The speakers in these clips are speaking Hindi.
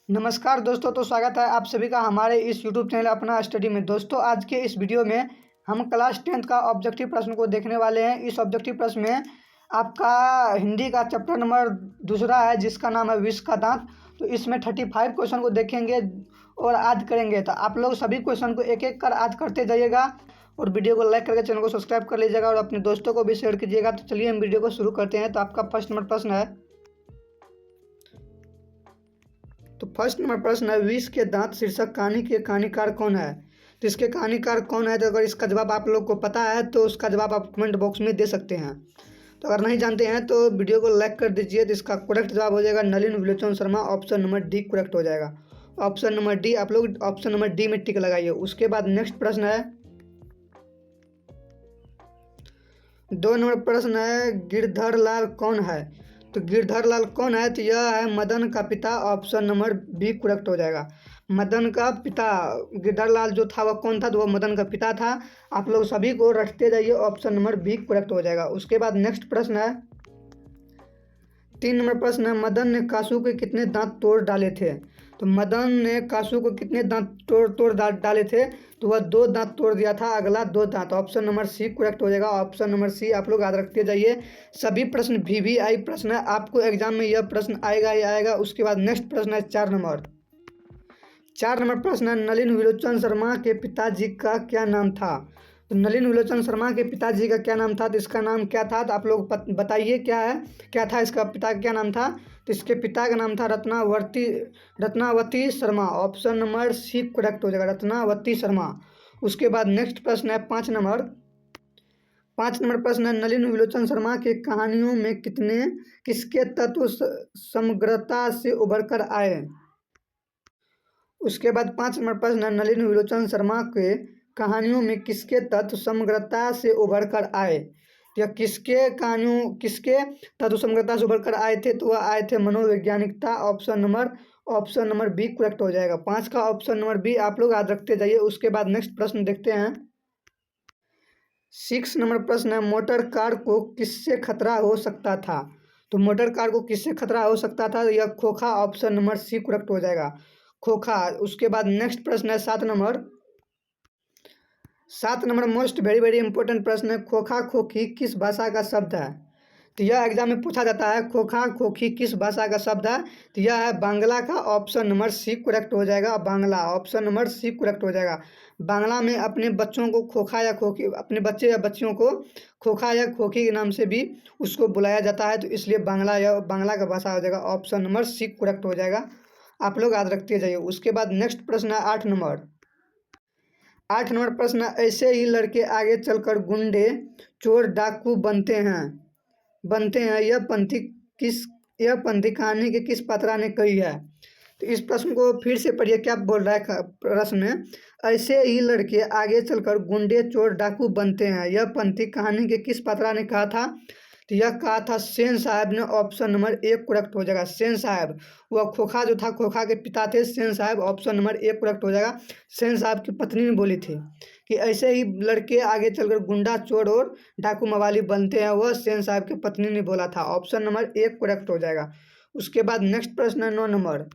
नमस्कार दोस्तों, तो स्वागत है आप सभी का हमारे इस यूट्यूब चैनल अपना स्टडी में। दोस्तों, आज के इस वीडियो में हम क्लास 10th का ऑब्जेक्टिव प्रश्न को देखने वाले हैं। इस ऑब्जेक्टिव प्रश्न में आपका हिंदी का चैप्टर नंबर दूसरा है, जिसका नाम है विष का दांत। तो इसमें 35 क्वेश्चन को देखेंगे और आज करेंगे। तो आप लोग सभी क्वेश्चन को एक एक कर आज करते जाइएगा और वीडियो को लाइक करके चैनल को सब्सक्राइब कर लीजिएगा और अपने दोस्तों को भी शेयर कीजिएगा। तो चलिए हम वीडियो को शुरू करते हैं। तो आपका फर्स्ट नंबर प्रश्न है फर्स्ट नंबर प्रश्न है, विष के दांत शीर्षक कहानी के कहानीकार कौन है। तो इसके कहानीकार कौन है, तो अगर इसका जवाब आप लोग को पता है तो उसका जवाब आप कमेंट बॉक्स में दे सकते हैं। तो अगर नहीं जानते हैं तो वीडियो को लाइक कर दीजिए। तो इसका करेक्ट जवाब हो जाएगा Nalin Vilochan Sharma. Option number D correct हो जाएगा। ऑप्शन नंबर डी, आप लोग ऑप्शन नंबर डी में टिक लगाइए। उसके बाद नेक्स्ट प्रश्न है 2 नंबर प्रश्न है, गिरधर लाल कौन है। तो गिरधर लाल कौन है, तो यह है मदन का पिता। ऑप्शन नंबर बी करेक्ट हो जाएगा। मदन का पिता गिरधर लाल जो था वह कौन था, तो वह मदन का पिता था। आप लोग सभी को रखते जाइए। ऑप्शन नंबर बी करेक्ट हो जाएगा। उसके बाद नेक्स्ट प्रश्न है 3 नंबर प्रश्न है, मदन ने कासू के कितने दांत तोड़ डाले थे। तो मदन ने कासू को कितने दांत तोड़ डाले थे, तो वह 2 दांत तोड़ दिया था। अगला 2 दांत। ऑप्शन नंबर सी करेक्ट हो जाएगा। ऑप्शन नंबर सी आप लोग याद रखते जाइए। सभी प्रश्न VVI प्रश्न है, आपको एग्जाम में यह प्रश्न आएगा ही आएगा। उसके बाद नेक्स्ट प्रश्न है 4 नंबर प्रश्न है, नलिन विलोचन शर्मा के पिताजी का क्या नाम था। तो नलिन विलोचन शर्मा के पिताजी का क्या नाम था, तो इसका नाम क्या था, तो आप लोग बताइए क्या था इसका पिता का क्या नाम था। तो इसके पिता का नाम था Ratnavati Sharma. Option number C correct हो जाएगा, रत्नावती शर्मा। उसके बाद नेक्स्ट प्रश्न है 5 नंबर प्रश्न है, नलिन विलोचन शर्मा के कहानियों में किसके तत्व समग्रता से उभर कर आए। उसके बाद 5 नंबर प्रश्न है, नलिन विलोचन शर्मा के कहानियों में किसके तत्व समग्रता से उभर कर आए। या किसके तत्व समग्रता से उभर कर आए थे, तो वह आए थे मनोवैज्ञानिकता। ऑप्शन नंबर बी करेक्ट हो जाएगा। 5 का ऑप्शन नंबर बी आप लोग याद रखते जाइए। उसके बाद नेक्स्ट प्रश्न देखते हैं 6 नंबर प्रश्न है, मोटर कार को किससे खतरा हो सकता था। तो मोटर कार को किससे खतरा हो सकता था, यह खोखा। ऑप्शन नंबर सी करेक्ट हो जाएगा, खोखा। उसके बाद नेक्स्ट प्रश्न है 7 number most very very important प्रश्न है, खोखा खोखी किस भाषा का शब्द है। तो यह एग्जाम में पूछा जाता है, खोखा खोखी किस भाषा का शब्द है। तो यह है बांग्ला का। ऑप्शन नंबर सी करेक्ट हो जाएगा, Bangla. Option number C correct हो जाएगा। बांग्ला में अपने बच्चों को खोखा या खोखी, अपने बच्चे या बच्चियों को खोखा या खोखी के नाम से भी उसको बुलाया जाता है। तो इसलिए बांग्ला का भाषा हो जाएगा। ऑप्शन नंबर सी करेक्ट हो जाएगा। आप लोग याद रखते जाइए। उसके बाद नेक्स्ट प्रश्न है 8 नंबर प्रश्न, ऐसे ही लड़के आगे चलकर गुंडे चोर डाकू बनते हैं यह पंक्ति कहानी के किस पात्रा ने कही है। तो इस प्रश्न को फिर से पढ़िए, क्या बोल रहा है प्रश्न में। ऐसे ही लड़के आगे चलकर गुंडे चोर डाकू बनते हैं, यह पंक्ति कहानी के किस पात्रा ने कहा था। तो यह कहा था सेन साहब ने। ऑप्शन नंबर ए करेक्ट हो जाएगा, सेन साहब। वह खोखा जो था, खोखा के पिता थे सेन साहब। ऑप्शन नंबर ए करेक्ट हो जाएगा। सेन साहब की पत्नी ने बोली थी कि ऐसे ही लड़के आगे चलकर गुंडा चोर और डाकू मवाली बनते हैं, वह सेन साहब की पत्नी ने बोला था। ऑप्शन नंबर ए करेक्ट हो जाएगा। उसके बाद नेक्स्ट प्रश्न है 9 नंबर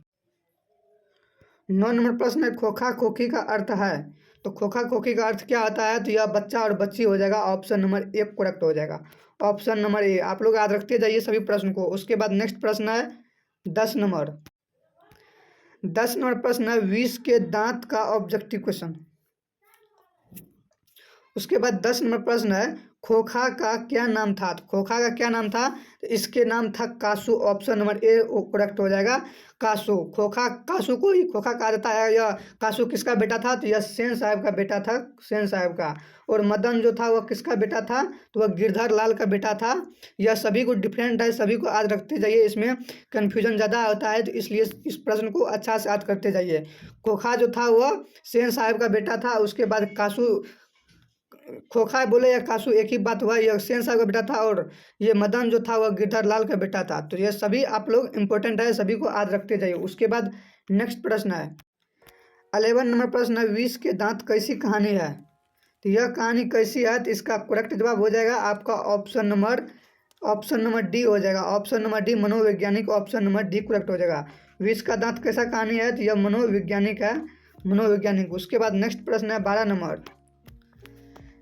प्रश्न है, खोखा खोखी का अर्थ है। तो खोखा खोखी का अर्थ क्या होता है, तो यह बच्चा और बच्ची हो जाएगा। ऑप्शन नंबर ए करेक्ट हो जाएगा। ऑप्शन नंबर ए आप लोग याद रखते जाइए सभी प्रश्न को। उसके बाद नेक्स्ट प्रश्न है 10 नंबर प्रश्न है, विष के दांत का ऑब्जेक्टिव क्वेश्चन। उसके बाद 10 नंबर प्रश्न है, खोखा का क्या नाम था। तो खोखा का क्या नाम था, तो इसके नाम था kasu. Option number A correct हो जाएगा, कासू। कासू को ही खोखा कहा जाता है। यह कासू किसका बेटा था, तो यह सेन साहब का बेटा था, सेन साहब का। और मदन जो था वह किसका बेटा था, तो वह गिरधर लाल का बेटा था। यह सभी को डिफरेंट है, सभी को याद रखते जाइए। इसमें कन्फ्यूजन ज़्यादा होता है, तो इसलिए इस प्रश्न को अच्छा से याद करते जाइए। खोखा जो था वह सेन साहब का बेटा था। उसके बाद कासू, खोखा बोले या कासू एक ही बात हुआ। यह सेन साहब का बेटा था और ये मदन जो था वह गिरधर लाल का बेटा था। तो ये सभी आप लोग इंपॉर्टेंट है, सभी को याद रखते जाइए। उसके बाद नेक्स्ट प्रश्न है 11 नंबर प्रश्न है, विष के दांत कैसी कहानी है। तो यह कहानी कैसी है, तो इसका करेक्ट जवाब हो जाएगा आपका ऑप्शन नंबर डी हो जाएगा। ऑप्शन नंबर डी मनोवैज्ञानिक। ऑप्शन नंबर डी करेक्ट हो जाएगा। विष का दांत कैसा कहानी है, तो यह मनोवैज्ञानिक है, मनोवैज्ञानिक। उसके बाद नेक्स्ट प्रश्न है 12 नंबर।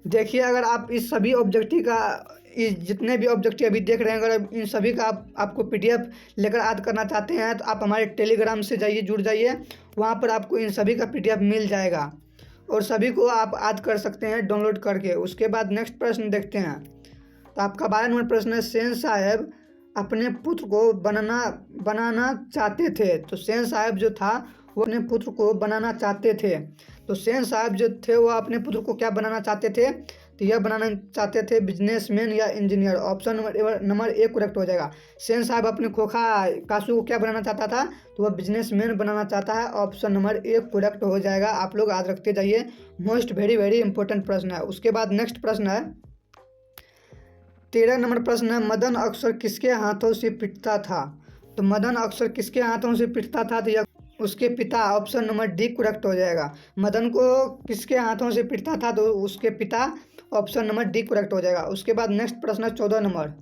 देखिए अगर आप इस सभी ऑब्जेक्टिव का, इस जितने भी ऑब्जेक्टिव अभी देख रहे हैं, अगर इन सभी का आपको पीडीएफ लेकर याद करना चाहते हैं तो आप हमारे टेलीग्राम से जाइए, जुड़ जाइए, वहाँ पर आपको इन सभी का पीडीएफ मिल जाएगा और सभी को आप याद कर सकते हैं डाउनलोड करके। उसके बाद नेक्स्ट प्रश्न देखते हैं। तो आपका 12 नंबर प्रश्न है, सेन साहब अपने पुत्र को बनाना चाहते थे। तो सेन साहब जो था वो अपने पुत्र को बनाना चाहते थे। तो सेन साहब जो थे वो अपने पुत्र को क्या बनाना चाहते थे, तो यह बनाना चाहते थे बिजनेसमैन या engineer. Option number A correct हो जाएगा। सेन साहब अपने खोखा कासू को क्या बनाना चाहता था, तो वह बिजनेसमैन बनाना चाहता है। ऑप्शन नंबर ए करेक्ट हो जाएगा। आप लोग याद रखते जाइए, मोस्ट वेरी वेरी इंपॉर्टेंट प्रश्न है। उसके बाद नेक्स्ट प्रश्न है 13 नंबर प्रश्न है, मदन अक्सर किसके हाथों से पिटता था। तो मदन अक्सर किसके हाथों से पिटता था, तो यह उसके पिता। ऑप्शन नंबर डी करेक्ट हो जाएगा। मदन को किसके हाथों से पिटता था, तो उसके पिता। ऑप्शन नंबर डी करेक्ट हो जाएगा। उसके बाद नेक्स्ट प्रश्न है 14 नंबर।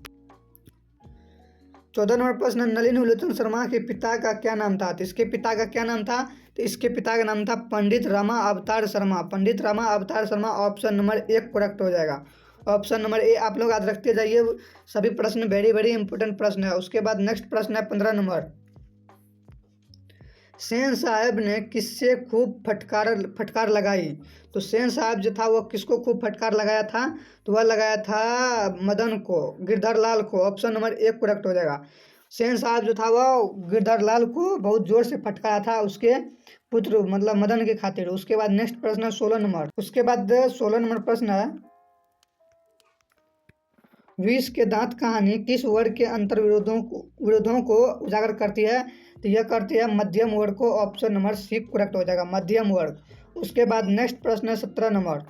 14 नंबर प्रश्न है, नलिनी विलोचन शर्मा के पिता का क्या नाम था। तो इसके पिता का क्या नाम था, तो इसके पिता का नाम था पंडित रामा अवतार शर्मा। पंडित रामा अवतार शर्मा। ऑप्शन नंबर एक करेक्ट हो जाएगा। ऑप्शन नंबर ए आप लोग याद रखते जाइए, सभी प्रश्न वेरी वेरी इंपॉर्टेंट प्रश्न है। उसके बाद नेक्स्ट प्रश्न है 15 नंबर। सेन साहब ने किससे खूब फटकार लगाई। तो सेन साहब जो था वो किसको खूब फटकार लगाया था, तो वह लगाया था मदन को, गिरधर लाल को। ऑप्शन नंबर एक करेक्ट हो जाएगा। सेन साहब जो था वह गिरधर लाल को बहुत जोर से फटकारा था उसके पुत्र मतलब मदन के खातिर। उसके बाद नेक्स्ट प्रश्न है 16 नंबर। उसके बाद 16 नंबर प्रश्न है, विष के दांत कहानी किस वर्ग के अंतर विरोधों को उजागर करती है, तो यह करती है मध्यम वर्ग को। ऑप्शन नंबर सी करेक्ट हो जाएगा, मध्यम वर्ग। उसके बाद नेक्स्ट प्रश्न है 17 नंबर।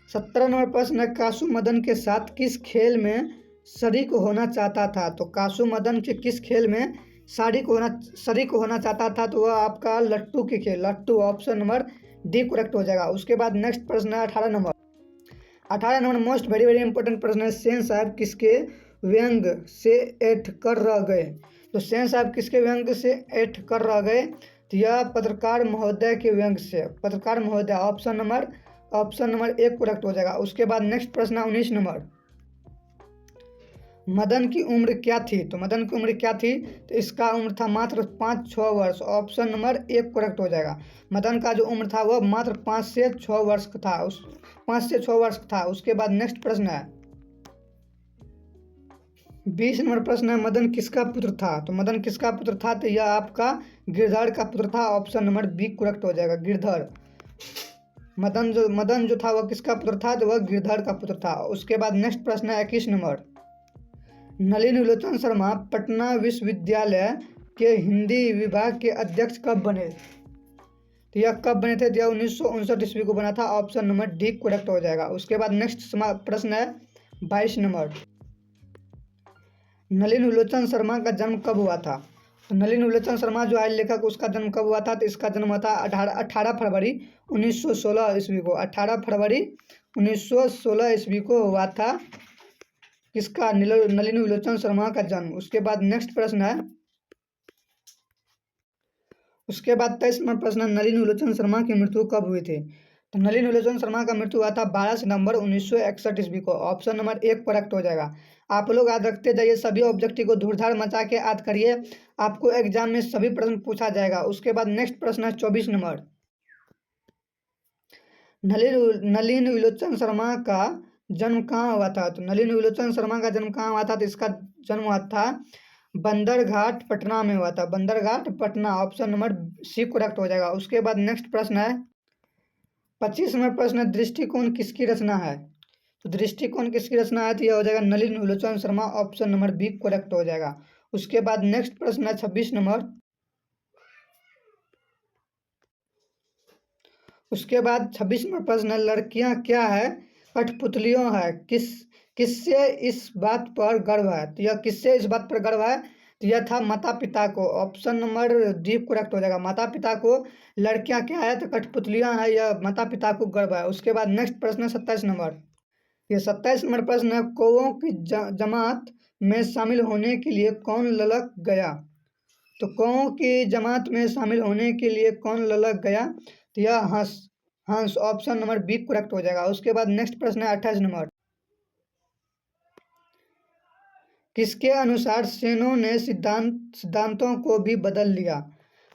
17 नंबर प्रश्न है, कासू मदन के साथ किस खेल में शरीक होना चाहता था। तो कासू मदन के किस खेल में शरीक होना चाहता था, तो वह आपका लट्टू के खेल, लट्टू। ऑप्शन नंबर डी करेक्ट हो जाएगा। उसके बाद नेक्स्ट प्रश्न है 18 number. 18 number most very very important प्रश्न है, सेन साहब किसके व्यंग से ऐठ कर रह गए। तो सेन साहब किसके व्यंग से ऐठ कर रह गए, तो यह पत्रकार महोदय के व्यंग से, पत्रकार महोदय। ऑप्शन नंबर एक करेक्ट हो जाएगा। उसके बाद नेक्स्ट प्रश्न है 19 नंबर। मदन की उम्र क्या थी। तो मदन की उम्र क्या थी, तो इसका उम्र था मात्र 5-6 वर्ष। ऑप्शन नंबर एक करेक्ट हो जाएगा। मदन का जो उम्र था वह मात्र 5 से 6 वर्ष था, 5 से 6 वर्ष था। उसके बाद नेक्स्ट प्रश्न है 20 नंबर प्रश्न है, मदन किसका पुत्र था। तो मदन किसका पुत्र था, तो यह आपका गिरधर का पुत्र था। ऑप्शन नंबर बी करेक्ट हो जाएगा, गिरधर। मदन जो था वह किसका पुत्र था, तो वह गिरधर का पुत्र था। उसके बाद नेक्स्ट प्रश्न है 21 नंबर। नलिनी विलोचन शर्मा पटना विश्वविद्यालय के हिंदी विभाग के अध्यक्ष कब बने। तो यह कब बने थे, तो यह 1959 ईस्वी को बना था। ऑप्शन नंबर डी करेक्ट हो जाएगा। उसके बाद नेक्स्ट प्रश्न है 22 नंबर। नलिनी विलोचन शर्मा का जन्म कब हुआ था। तो नलिनी विलोचन शर्मा जो है लेखक, उसका जन्म कब हुआ था, तो इसका जन्म हुआ था 18 फरवरी 1916 ईस्वी को। 18 फरवरी 1916 ईस्वी को हुआ था किसका, नलिनी विलोचन शर्मा का जन्म। उसके बाद नेक्स्ट प्रश्न है, उसके बाद 23 नंबर प्रश्न है, नलिनी विलोचन शर्मा की मृत्यु कब हुई थी। तो नलिनी विलोचन शर्मा का मृत्यु हुआ था 12 सितंबर 1961 ईस्वी को। ऑप्शन नंबर एक करेक्ट हो जाएगा। आप लोग याद रखते जाइए, सभी ऑब्जेक्टिव को धूमधार मचा के याद करिए, आपको एग्जाम में सभी प्रश्न पूछा जाएगा। उसके बाद नेक्स्ट प्रश्न है 24 नंबर। नलिनी विलोचन शर्मा का जन्म कहाँ हुआ था। तो नलिनी विलोचन शर्मा का जन्म कहाँ हुआ था, तो इसका जन्म हुआ था बंदरघाट पटना में हुआ था, Bandarghat Patna. Option number C correct हो जाएगा। उसके बाद नेक्स्ट प्रश्न है 25 नंबर प्रश्न है, दृष्टिकोण किसकी रचना है। तो दृष्टिकोण किसकी रचना है, तो यह हो जाएगा Nalini Vilochan Sharma. Option number B correct हो जाएगा। उसके बाद नेक्स्ट प्रश्न है 26 नंबर। उसके बाद 26 नंबर प्रश्न है, लड़कियां क्या है, कठपुतलियों है, किससे इस बात पर गर्व है। तो यह किससे इस बात पर गर्व है, तो यह था माता पिता को। ऑप्शन नंबर डी करेक्ट हो जाएगा। माता पिता को लड़कियां क्या है, तो कठपुतलियां है, यह माता पिता को गर्व है। उसके बाद नेक्स्ट प्रश्न है 27 नंबर। ये 27 नंबर प्रश्न है, कौओं की जमात में शामिल होने के लिए कौन ललक गया। तो कौओं की जमात में शामिल होने के लिए कौन ललक गया? तो यह हंस हंस ऑप्शन नंबर बी करेक्ट हो जाएगा। उसके बाद नेक्स्ट प्रश्न है 28 नंबर। किसके अनुसार सेनों ने सिद्धांतों को भी बदल लिया?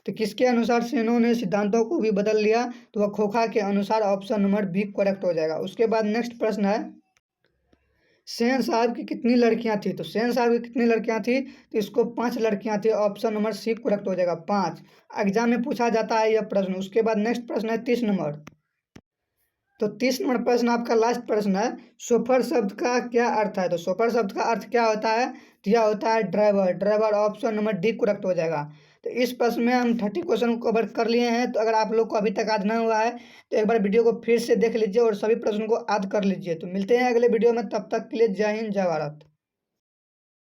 तो किसके अनुसार सेनों ने सिद्धांतों को भी बदल लिया? तो वह खोखा के अनुसार ऑप्शन नंबर बी करेक्ट हो जाएगा। उसके बाद नेक्स्ट प्रश्न है, सेन साहब की कितनी लड़कियां थी? तो सेन साहब की कितनी लड़कियां थी? तो इसको 5 लड़कियां थी, ऑप्शन नंबर सी करेक्ट हो जाएगा, 5। एग्जाम में पूछा जाता है यह प्रश्न। उसके बाद नेक्स्ट प्रश्न है 30 नंबर। तो 30 नंबर प्रश्न आपका लास्ट प्रश्न है, सोफर शब्द का क्या अर्थ है? तो सोफर शब्द का अर्थ क्या होता है? तो यह होता है driver. Driver option number D correct हो जाएगा। तो इस प्रश्न में हम 30 क्वेश्चन को कवर कर लिए हैं। तो अगर आप लोग को अभी तक याद नहीं हुआ है तो एक बार वीडियो को फिर से देख लीजिए और सभी प्रश्नों को याद कर लीजिए। तो मिलते हैं अगले वीडियो में, तब तक के लिए जय हिंद जय भारत।